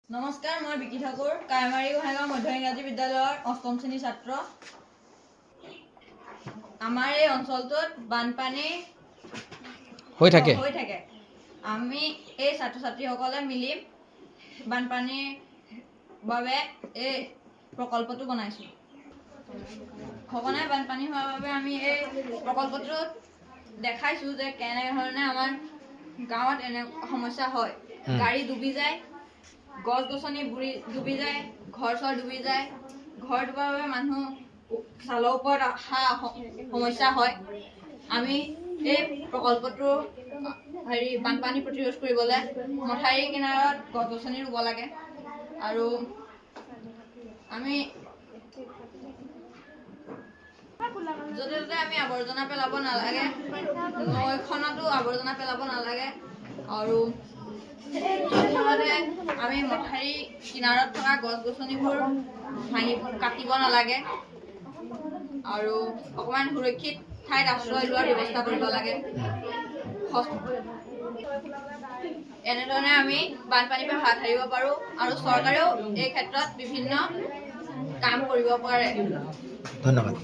নমস্কাৰ, মই বিকি ঠাকুৰ, কাইমাৰী গোহাঁইগাঁও মধ্য ইংৰাজী বিদ্যালয়ৰ ৮ম শ্ৰেণীৰ ছাত্ৰ। আমাৰ এই অঞ্চলটোত বানপানী হৈ থাকে। আমি এই ছাত্ৰ-ছাত্ৰীসকলে মিলি বানপানীৰ বাবে এই প্ৰকল্পটো বনাইছোঁ। সঘনাই বানপানী হোৱাৰ বাবে আমি এই প্ৰকল্পটোত দেখাইছোঁ যে কেনেধৰণে আমাৰ গাঁৱত এনে সমস্যা হয়। গাড়ী ডুবি যায়, গছ-গছনি ডুবি যায়, ঘৰ-চৰ ডুবি যায়। ঘৰ ডুবাৰ বাবে মানুহ ছালৰ ওপৰত অহা সমস্যা হয়। আমি এই প্ৰকল্পটো বানপানী প্ৰতিৰোধ কৰিবলৈ মথাউৰিৰ কিনাৰত গছ-গছনি ৰুব লাগে আৰু আমি য'তে ত'তে আমি আৱৰ্জনা পেলাব নালাগে, নৈখনতো আৱৰ্জনা পেলাব নালাগে আৰু আমি মথাউৰি কিনাৰত থকা গছ-গছনিবোৰ কাটিব নালাগে আৰু অকণমান সুৰক্ষিত ঠাইত আশ্ৰয় লোৱাৰ ব্যৱস্থা কৰিব লাগে। এনেধৰণে আমি বানপানীৰ পৰা হাত সাৰিব পাৰোঁ আৰু চৰকাৰেও এই ক্ষেত্ৰত বিভিন্ন কাম কৰিব পাৰে। ধন্যবাদ।